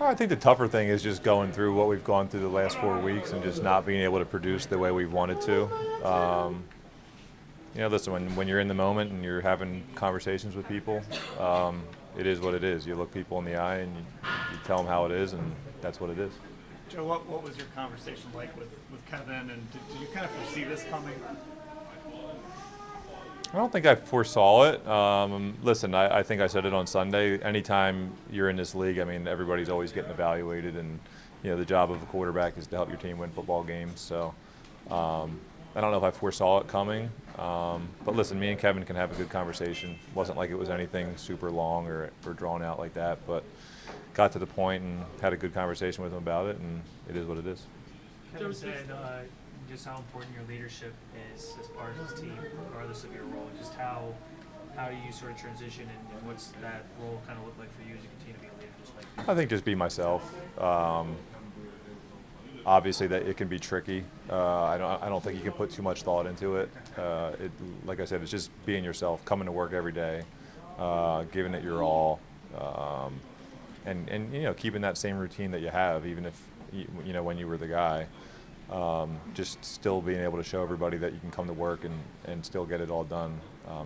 I think the tougher thing is just going through what we've gone through the last 4 weeks and just not being able to produce the way we've wanted to. Listen, when you're in the moment and you're having conversations with people, it is what it is. You look people in the eye and you tell them how it is, and that's what it is. Joe, what was your conversation like with Kevin, and did you kind of foresee this coming? I don't think I foresaw it. Listen, I think I said it on Sunday. Anytime you're in this league, I mean, everybody's always getting evaluated, and the job of a quarterback is to help your team win football games. So I don't know if I foresaw it coming, but listen, me and Kevin can have a good conversation. It wasn't like it was anything super long or drawn out like that, but got to the point and had a good conversation with him about it, and it is what it is. Kevin said just how important your leadership is as part of this team, regardless of your role. Just how do you sort of transition, and what's that role kind of look like for you as you continue to be a leader? Just like I think just be myself. Obviously, that it can be tricky. I don't think you can put too much thought into it. Like I said, it's just being yourself, coming to work every day, giving it your all, and keeping that same routine that you have, even if when you were the guy. Just still being able to show everybody that you can come to work and still get it all done,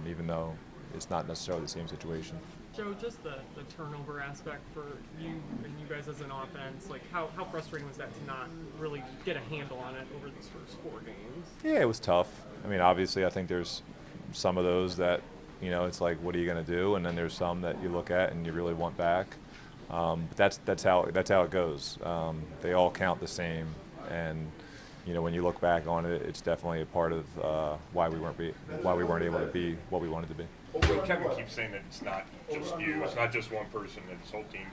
even though it's not necessarily the same situation. Joe, just the turnover aspect for you and you guys as an offense, like how frustrating was that to not really get a handle on it over these first 4 games? Yeah, it was tough. I mean, obviously, I think there's some of those that, it's like, what are you going to do? And then there's some that you look at and you really want back. But that's how it goes. They all count the same, and when you look back on it, it's definitely a part of why we weren't able to be what we wanted to be. Well, Kevin keeps saying that it's not just you, it's not just one person, it's this whole team.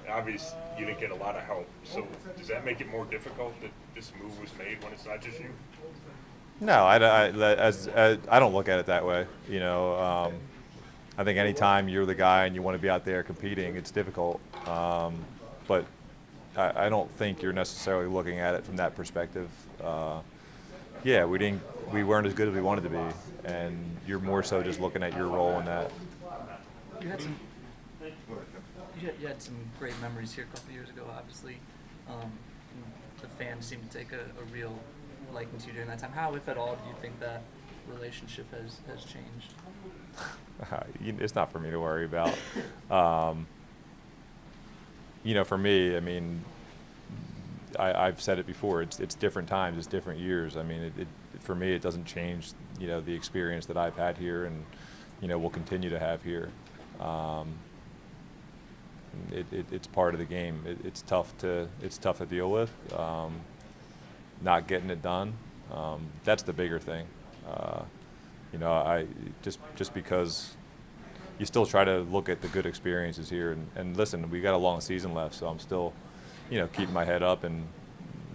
Obviously, you didn't get a lot of help. So does that make it more difficult that this move was made when it's not just you? No, I don't look at it that way. I think anytime you're the guy and you want to be out there competing, it's difficult. But I don't think you're necessarily looking at it from that perspective. Yeah, we weren't as good as we wanted to be, and you're more so just looking at your role in that. You had some great memories here a couple of years ago, obviously. The fans seemed to take a real liking to you during that time. How, if at all, do you think that relationship has changed? It's not for me to worry about. For me, I mean, I've said it before. It's different times. It's different years. I mean, for me, it doesn't change. The experience that I've had here, and will continue to have here. It's part of the game. It's tough to deal with. Not getting it done. That's the bigger thing. I just because you still try to look at the good experiences here, and listen, we got a long season left, so I'm still, keeping my head up and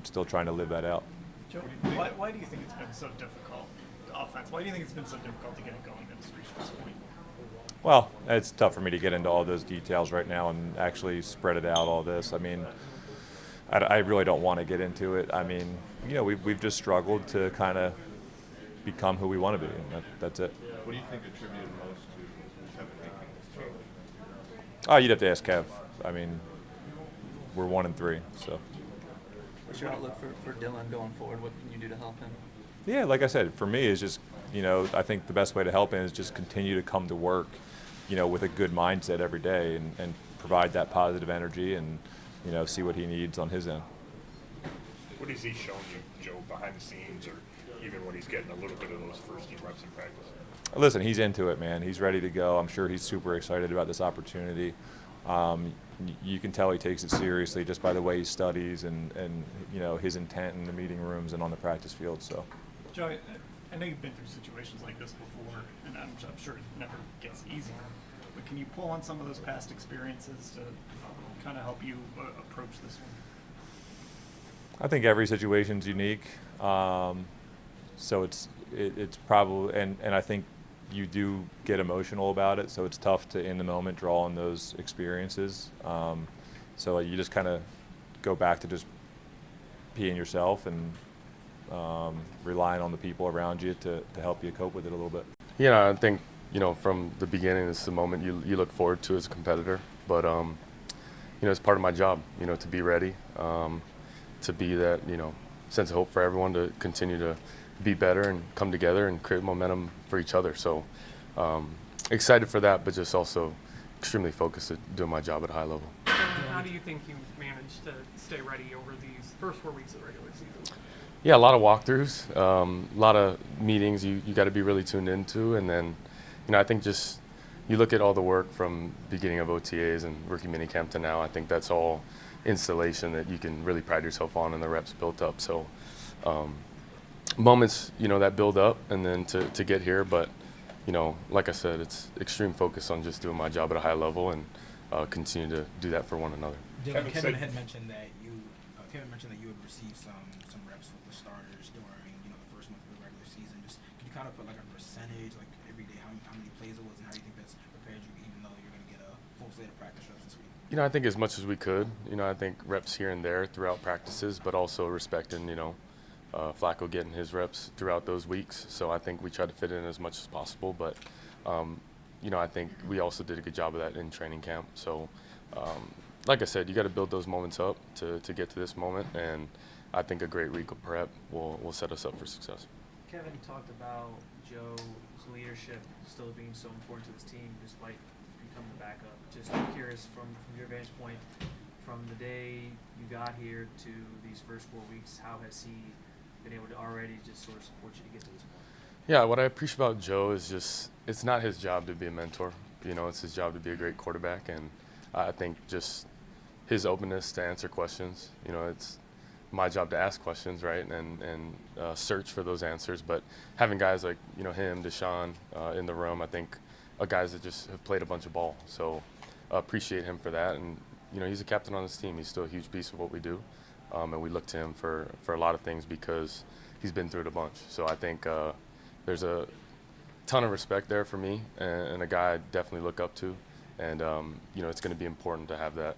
still trying to live that out. Joe, why do you think it's been so difficult, the offense? Why do you think it's been so difficult to get it going at this point? Well, it's tough for me to get into all those details right now and actually spread it out, all this. I mean, I really don't want to get into it. I mean, we've just struggled to kind of become who we want to be, and that's it. What do you think attributed most to Kevin making this change? Oh, you'd have to ask Kev. I mean, we're 1-3, so. What's your outlook for Dillon going forward? What can you do to help him? Yeah, like I said, for me, it's just, I think the best way to help him is just continue to come to work, with a good mindset every day and provide that positive energy and, see what he needs on his end. What has he shown you, Joe, behind the scenes, or even when he's getting a little bit of those first team reps in practice? Listen, he's into it, man. He's ready to go. I'm sure he's super excited about this opportunity. You can tell he takes it seriously just by the way he studies and his intent in the meeting rooms and on the practice field. So, Joe, I know you've been through situations like this before, and I'm sure it never gets easier. But can you pull on some of those past experiences to kind of help you approach this one? I think every situation's unique. So it's probably, and I think you do get emotional about it, so it's tough to, in the moment, draw on those experiences. So you just kind of go back to just being yourself and relying on the people around you to help you cope with it a little bit. Yeah, I think, from the beginning, it's the moment you look forward to as a competitor. But, it's part of my job, to be ready, to be that, sense of hope for everyone to continue to be better and come together and create momentum for each other. So excited for that, but just also extremely focused at doing my job at a high level. How do you think you managed to stay ready over these first 4 weeks of the regular season? Yeah, a lot of walkthroughs, a lot of meetings you got to be really tuned into. And then, I think just you look at all the work from beginning of OTAs and rookie minicamp to now, I think that's all installation that you can really pride yourself on and the reps built up. So moments, that build up and then to get here. But, like I said, it's extreme focus on just doing my job at a high level and continue to do that for one another. Kevin said- had mentioned that you would receive some reps with the starters during the first month of the regular season. Just could you kind of put like a percentage, like every day, how many plays it was, and how you think that's prepared you, even though you're going to get a full slate of practice reps this week? I think as much as we could. I think reps here and there throughout practices, but also respecting, Flacco getting his reps throughout those weeks. So I think we try to fit in as much as possible. But, I think we also did a good job of that in training camp. So, like I said, you got to build those moments up to get to this moment. And I think a great week of prep will set us up for success. Kevin talked about Joe's leadership still being so important to this team despite becoming the backup. Just curious from your vantage point, from the day you got here to these first 4 weeks, how has he been able to already just sort of support you to get to this point? Yeah, what I appreciate about Joe is just it's not his job to be a mentor. It's his job to be a great quarterback. And I think just his openness to answer questions, it's my job to ask questions, right, and search for those answers. But having guys like, him, Deshaun in the room, I think are guys that just have played a bunch of ball. So appreciate him for that. And, he's a captain on this team. He's still a huge piece of what we do. And we look to him for a lot of things because he's been through it a bunch. So I think there's a ton of respect there for me and a guy I definitely look up to. And, it's going to be important to have that,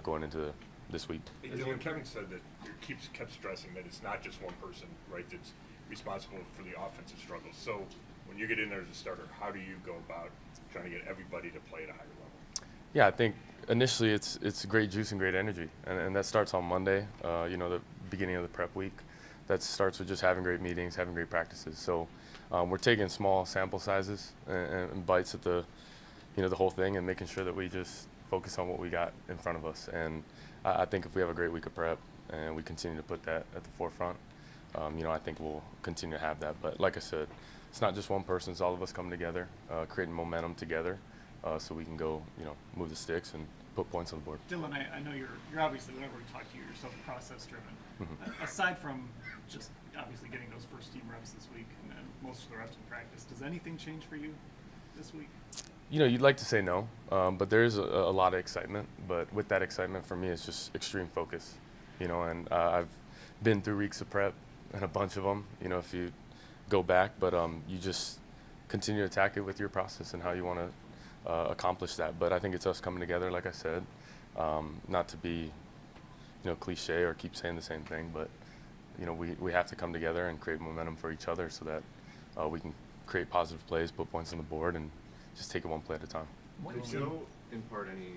going into this week. Hey, Dillon, Kevin said that he kept stressing that it's not just one person, right, that's responsible for the offensive struggles. So when you get in there as a starter, how do you go about trying to get everybody to play at a higher level? Yeah, I think initially it's great juice and great energy, and that starts on Monday, the beginning of the prep week. That starts with just having great meetings, having great practices. So we're taking small sample sizes and bites at the whole thing and making sure that we just focus on what we got in front of us. And I think if we have a great week of prep and we continue to put that at the forefront, I think we'll continue to have that. But like I said, it's not just one person, it's all of us coming together, creating momentum together so we can go, move the sticks and put points on the board. Dillon, I know you're obviously, whenever we talk to you, you're so process driven. Mm-hmm. Aside from just obviously getting those first team reps this week and then most of the reps in practice, does anything change for you this week? You'd like to say no, but there's a lot of excitement. But with that excitement, for me, it's just extreme focus. And I've been through weeks of prep and a bunch of them, if you go back. But you just continue to attack it with your process and how you want to accomplish that. But I think it's us coming together, like I said, not to be, cliche or keep saying the same thing. But, we have to come together and create momentum for each other so that we can create positive plays, put points on the board, and just take it one play at a time. Did Joe impart any,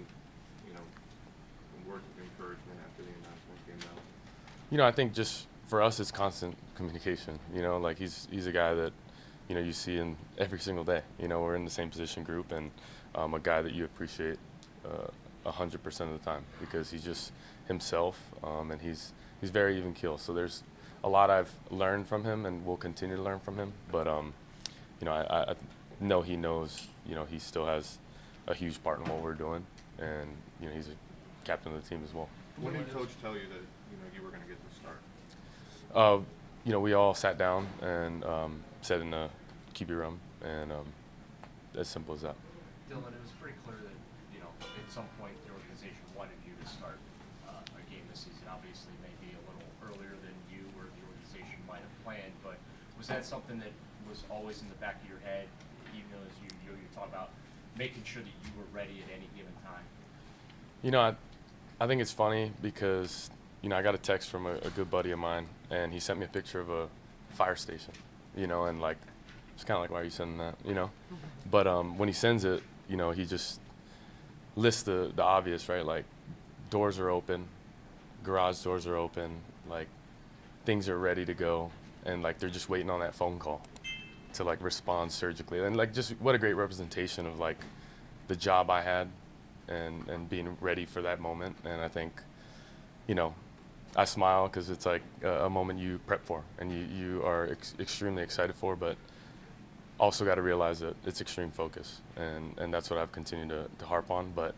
words of encouragement after the announcement came out? I think just for us, it's constant communication. Like he's a guy that, you see in every single day. We're in the same position group, and a guy that you appreciate 100% of the time because he's just himself, and he's very even keel. So there's a lot I've learned from him, and will continue to learn from him. But I know he knows. He still has a huge part in what we're doing, and he's a captain of the team as well. When did Coach tell you that you were going to get the start? We all sat down and sat in the QB room, and as simple as that. Dillon, it was pretty clear that at some point the organization wanted you to start a game this season. Obviously, maybe a little earlier than you or the organization might have planned, but was that something that was always in the back of your head, even though as you talk about making sure that you were ready at any given time? I think it's funny because, I got a text from a good buddy of mine, and he sent me a picture of a fire station, and like, it's kind of like, why are you sending that, But when he sends it, he just lists the obvious, right? Like doors are open, garage doors are open, like things are ready to go, and like they're just waiting on that phone call to like respond surgically. And like just what a great representation of like the job I had and being ready for that moment. And I think, you know, I smile because it's like a moment you prep for and you are extremely excited for, but also got to realize that it's extreme focus, and that's what I've continued to harp on. But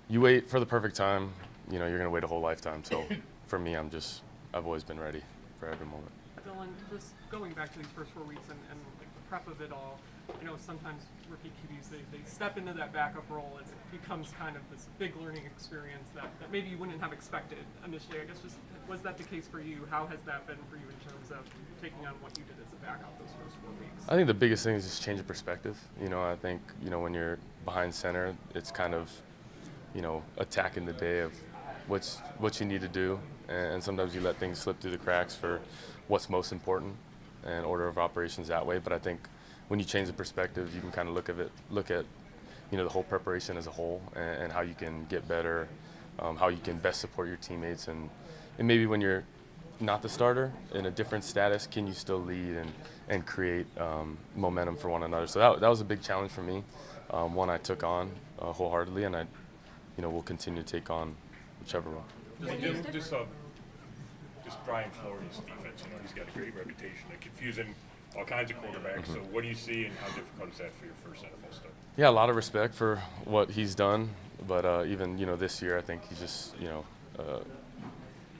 you wait for the perfect time, you know, you're going to wait a whole lifetime. So for me, I've always been ready for every moment. Dillon, just going back to these first 4 weeks and like the prep of it all, you know, sometimes rookie QBs, they step into that backup role. It becomes kind of this big learning experience that maybe you wouldn't have expected initially. I guess just, was that the case for you? How has that been for you in terms of taking on what you did as a backup those first 4 weeks? I think the biggest thing is just change of perspective. You know, I think, you know, when you're behind center, it's kind of, you know, attacking the day of what you need to do, and sometimes you let things slip through the cracks for what's most important and order of operations that way. But I think when you change the perspective, you can kind of look at you know, the whole preparation as a whole, and how you can get better, how you can best support your teammates, and maybe when you're not the starter in a different status, can you still lead and create momentum for one another? So that was a big challenge for me, one I took on wholeheartedly, and I, you know, will continue to take on whichever one. Just Brian Florida's defense, you know, he's got a great reputation of confusing all kinds of quarterbacks. So what do you see, and how difficult is that for your first NFL start? Yeah, a lot of respect for what he's done, but even, you know, this year I think he's just, you know,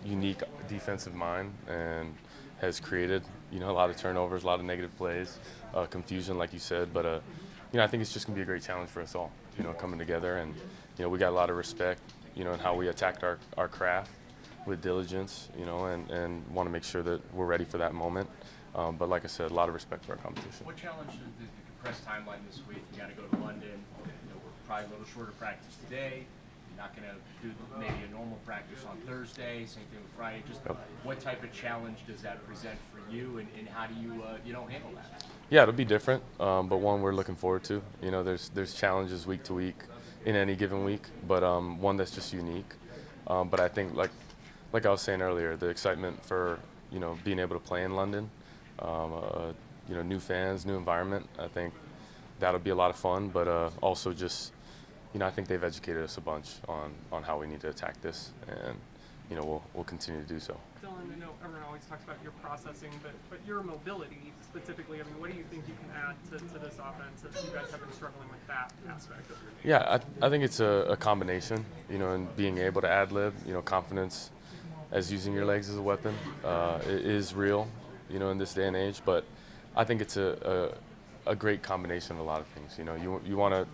unique defensive mind and has created, you know, a lot of turnovers, a lot of negative plays, confusion, like you said. But you know, I think it's just gonna be a great challenge for us all, you know, coming together. And you know, we got a lot of respect, you know, in how we attacked our craft with diligence, you know, and want to make sure that we're ready for that moment. But like I said, a lot of respect for our competition. What challenge is the compressed timeline this week? You got to go to London. You know, we're probably a little shorter practice today. You're not going to do maybe a normal practice on Thursday. Same thing with Friday. Just what type of challenge does that present for you, and how do you you know, handle that? Yeah, it'll be different, but one we're looking forward to. You know, there's challenges week to week in any given week, but one that's just unique. But I think like I was saying earlier, the excitement for, you know, being able to play in London, you know, new fans, new environment, I think that'll be a lot of fun. But also just, you know, I think they've educated us a bunch on how we need to attack this, and you know, we'll continue to do so. Dillon, I know everyone always talks about your processing, but your mobility specifically, I mean, what do you think you can add to this offense as you guys have been struggling with that aspect of your game? Yeah, I think it's a combination, you know, and being able to ad-lib, you know, confidence as using your legs as a weapon is real, you know, in this day and age. But I think it's a great combination of a lot of things. You know, you want to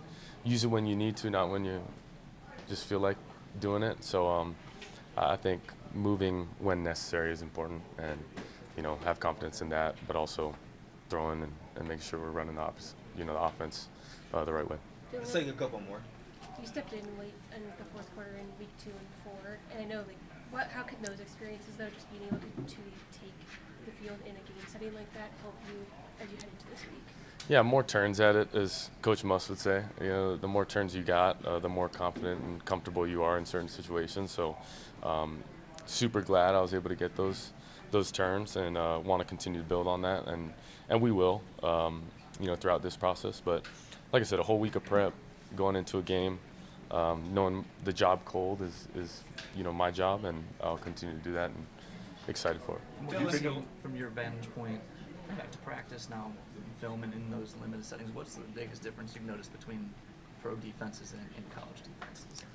use it when you need to, not when you just feel like doing it. So I think moving when necessary is important, and you know, have confidence in that, but also throwing and making sure we're running the offense the right way. Let's take a couple more. You stepped in late in the fourth quarter in week 2 and 4, and I know how can those experiences though, just being able to take the field in a game setting like that, help you as you head into this week? Yeah, more turns at it, as Coach Muss would say. You know, the more turns you got, the more confident and comfortable you are in certain situations. So, super glad I was able to get those turns, and want to continue to build on that, and we will, you know, throughout this process. But like I said, a whole week of prep going into a game, knowing the job cold is you know, my job, and I'll continue to do that, and excited for it. What do you see from your vantage point back to practice now, film and in those limited settings? What's the biggest difference you've noticed between pro defenses and college defenses?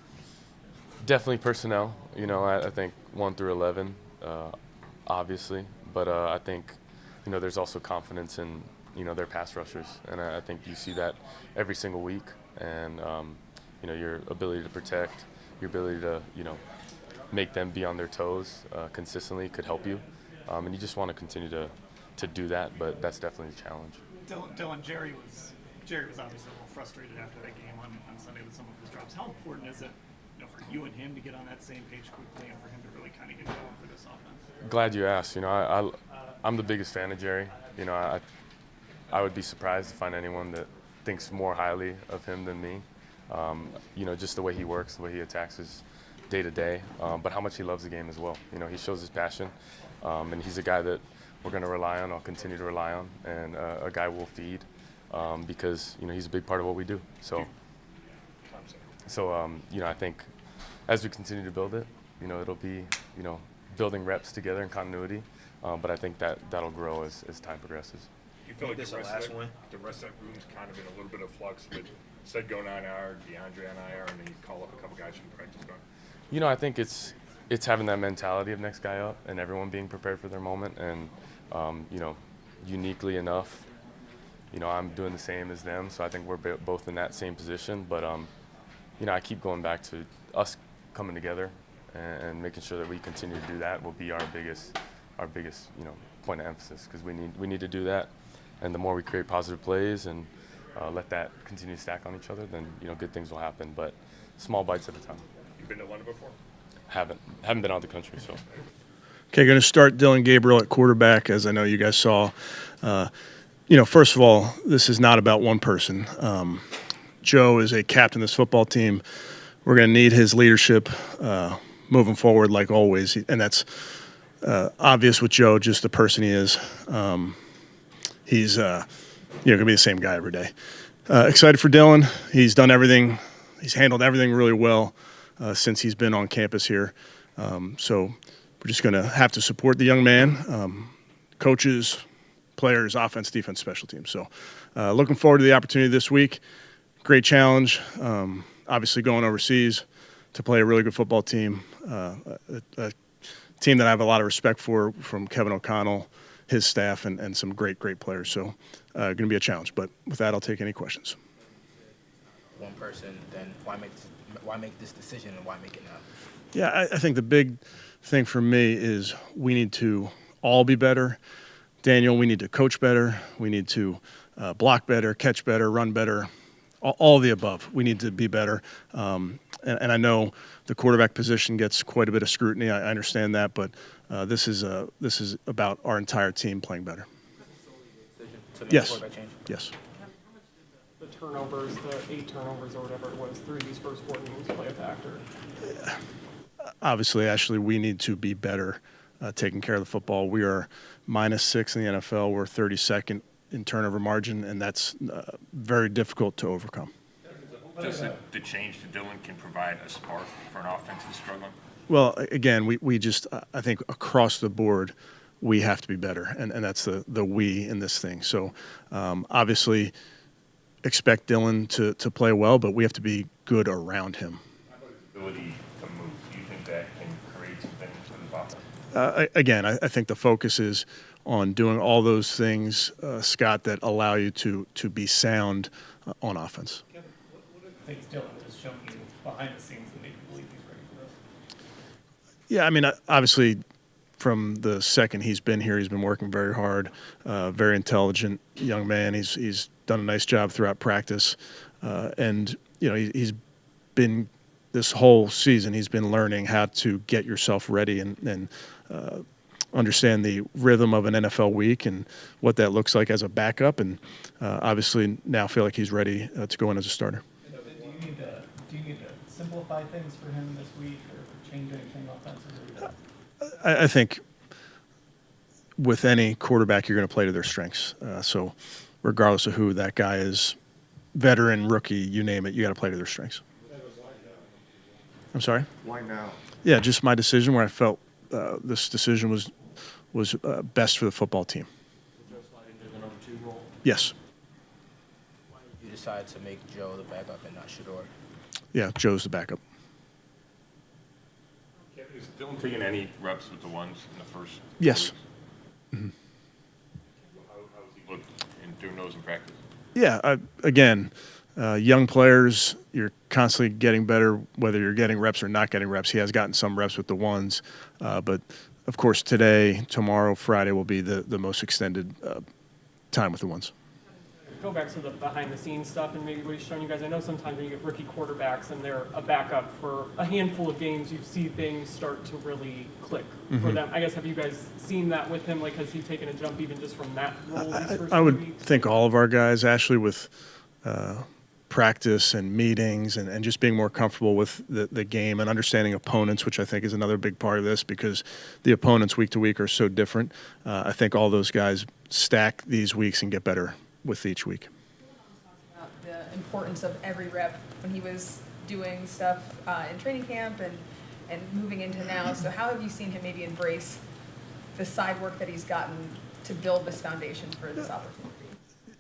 Definitely personnel. You know, I think 1 through 11, obviously, but I think, you know, there's also confidence in, you know, their pass rushers, and I think you see that every single week. And you know, your ability to protect, your ability to, you know, make them be on their toes consistently could help you, and you just want to continue to do that. But that's definitely a challenge. Dillon, Jerry was obviously a little frustrated after that game on Sunday with some of his drops. How important is it, you know, for you and him to get on that same page quickly, and for him to really kind of get going for this offense? Glad you asked. You know, I'm the biggest fan of Jerry. You know, I would be surprised to find anyone that thinks more highly of him than me. You know, just the way he works, the way he attacks day to day, but how much he loves the game as well. You know, he shows his passion, and he's a guy that we're going to rely on. I'll continue to rely on, and a guy we'll feed because you know he's a big part of what we do. So you know, I think as we continue to build it, you know, it'll be building reps together in continuity, but I think that'll grow as time progresses. Do you feel like This the the rest, last of that, one? the rest of that room's kind of in a little bit of flux with Said going on IR, DeAndre on IR, and then you call up a couple guys from the practice squad? You know, I think it's having that mentality of next guy up and everyone being prepared for their moment. And, you know, uniquely enough, you know, I'm doing the same as them. So I think we're both in that same position. But, you know, I keep going back to us coming together and making sure that we continue to do that will be our biggest, you know, point of emphasis, because we need to do that. And the more we create positive plays and let that continue to stack on each other, then, you know, good things will happen. But small bites at a time. You've been to London before? Haven't been out of the country, so. Okay, going to start Dillon Gabriel at quarterback, as I know you guys saw. You know, first of all, this is not about one person. Joe is a captain of this football team. We're going to need his leadership moving forward, like always, and that's obvious with Joe, just the person he is. He's going to be the same guy every day. Excited for Dillon. He's done everything. He's handled everything really well since he's been on campus here. So we're just going to have to support the young man, coaches, players, offense, defense, special teams. So looking forward to the opportunity this week. Great challenge. Obviously going overseas to play a really good football team, a team that I have a lot of respect for, from Kevin O'Connell, his staff, and some great players. So going to be a challenge. But with that, I'll take any questions. One person, then why make this decision and why make it now? Yeah, I think the big thing for me is we need to all be better. Daniel, we need to coach better. We need to block better, catch better, run better, all the above. We need to be better. And I know the quarterback position gets quite a bit of scrutiny. I understand that, but this is about our entire team playing better. To make Yes. a quarterback change? Yes. The turnovers, the 8 turnovers or whatever it was through these first 4 games play a factor. Obviously, Ashley, we need to be better taking care of the football. We are -6 in the NFL. We're 32nd in turnover margin, and that's very difficult to overcome. Does the change to Dillon can provide a spark for an offense that's struggling? Well, again, we just I think across the board we have to be better, and that's the we in this thing. So obviously expect Dillon to play well, but we have to be good around him. How about his ability to move? Do you think that can create some things for the offense? Again, I think the focus is on doing all those things, Scott, that allow you to be sound on offense. Kevin, what are the things Dillon has shown you behind the scenes that make you believe he's ready for this? Yeah, I mean, obviously, from the second he's been here, he's been working very hard, very intelligent young man. He's done a nice job throughout practice, and you know he's been this whole season. He's been learning how to get yourself ready and understand the rhythm of an NFL week and what that looks like as a backup. And obviously now feel like he's ready to go in as a starter. Do you need to simplify things for him this week or change anything offensively? I think with any quarterback, you're going to play to their strengths. So regardless of who that guy is, veteran, rookie, you name it, you got to play to their strengths. I'm sorry? Why now? Yeah, just my decision where I felt this decision was best for the football team. Yes. Why did you decide to make Joe the backup and not Shador? Yeah, Joe's the backup. Kevin, is Dillon taking any reps with the ones in the first? Yes. Mm-hmm. How has he looked in doing those in practice? Yeah, again, young players, you're constantly getting better, whether you're getting reps or not getting reps. He has gotten some reps with the ones, but of course today, tomorrow, Friday will be the most extended time with the ones. Go back to the behind-the-scenes stuff and maybe what he's shown you guys. I know sometimes when you get rookie quarterbacks and they're a backup for a handful of games, you see things start to really click for them. I guess, have you guys seen that with him? Like, has he taken a jump even just from that role these first I would few weeks? think all of our guys, Ashley, with practice and meetings and just being more comfortable with the game and understanding opponents, which I think is another big part of this because the opponents week to week are so different. I think all those guys stack these weeks and get better with each week. About the importance of every rep when he was doing stuff in training camp and moving into now. So how have you seen him maybe embrace the side work that he's gotten to build this foundation for this opportunity?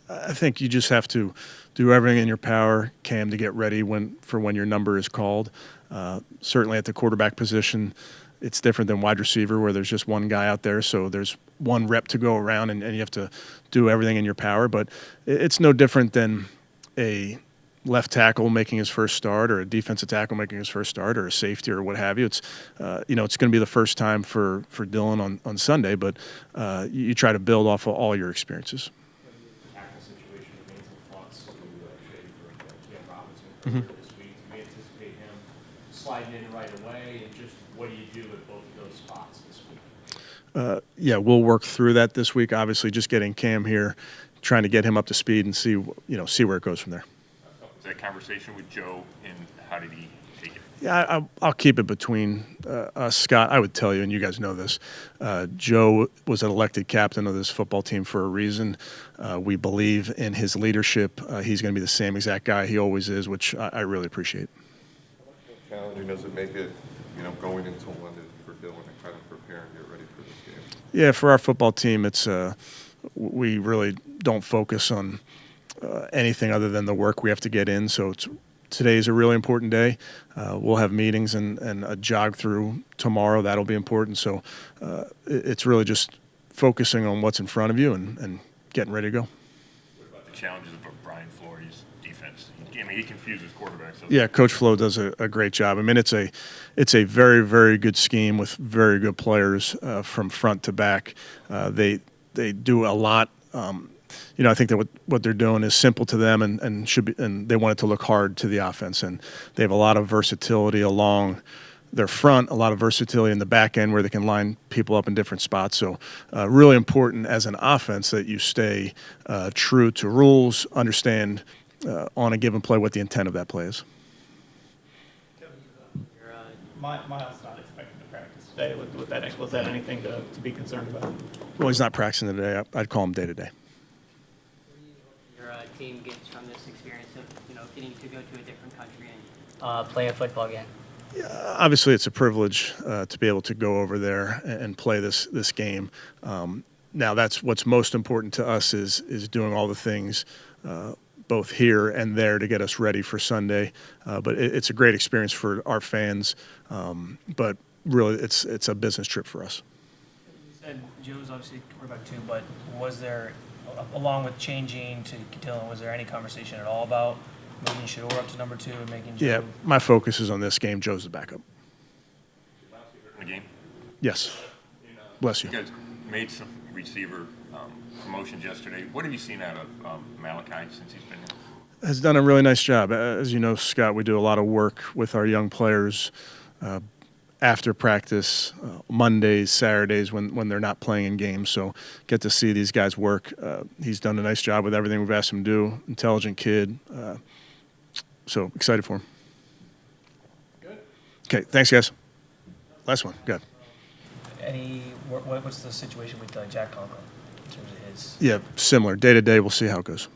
I think you just have to do everything in your power, Cam, to get ready for when your number is called. Certainly at the quarterback position, it's different than wide receiver where there's just one guy out there, so there's one rep to go around and you have to do everything in your power. But it's no different than a left tackle making his first start or a defensive tackle making his first start or a safety or what have you. It's it's going to be the first time for Dillon on Sunday, but you try to build off of all your experiences. This week. Do we anticipate him sliding in right away? And just what do you do at both of those spots this week? Yeah, we'll work through that this week. Obviously, just getting Cam here, trying to get him up to speed and see where it goes from there. Was that conversation with Joe, and how did he take it? Yeah, I'll keep it between us, Scott. I would tell you, and you guys know this, Joe was an elected captain of this football team for a reason. We believe in his leadership. He's going to be the same exact guy he always is, which I really appreciate. How challenging does it make it, going into London for Dillon and kind of prepare and get ready for this game? Yeah, for our football team, it's we really don't focus on anything other than the work we have to get in. So today's a really important day. We'll have meetings and a jog through tomorrow. That'll be important. So it's really just focusing on what's in front of you and getting ready to go. What about the challenges of Brian Flores' defense? He confuses quarterbacks. Yeah, Coach Flo does a great job. I mean, it's a very, very good scheme with very good players from front to back. They do a lot. I think that what they're doing is simple to them and should be, and they want it to look hard to the offense. And they have a lot of versatility along their front, a lot of versatility in the back end where they can line people up in different spots. So really important as an offense that you stay true to rules, understand on a given play what the intent of that play is. Miles not expected to practice today with that ankle. Is that anything to be concerned about? Well, he's not practicing today. I'd call him day to day. Your team gets from this experience of getting to go to a different country and play a football game? Yeah, obviously, it's a privilege to be able to go over there and play this game. Now, that's what's most important to us is doing all the things both here and there to get us ready for Sunday. But it's a great experience for our fans. But really, it's a business trip for us. You said Joe's obviously quarterback too, but was there, along with changing to Dillon, was there any conversation at all about moving Shador up to number 2 and making Joe? Yeah, my focus is on this game. Joe's the backup. In the game? Yes. Bless you. You guys made some receiver promotions yesterday. What have you seen out of Malachi since he's been here? Has done a really nice job. As you know, Scott, we do a lot of work with our young players after practice, Mondays, Saturdays when they're not playing in games. So get to see these guys work. He's done a nice job with everything we've asked him to do. Intelligent kid. So excited for him. Good. Okay, thanks, guys. Last one. Good. What's the situation with Jack Conklin in terms of his? Yeah, similar. Day to day, we'll see how it goes.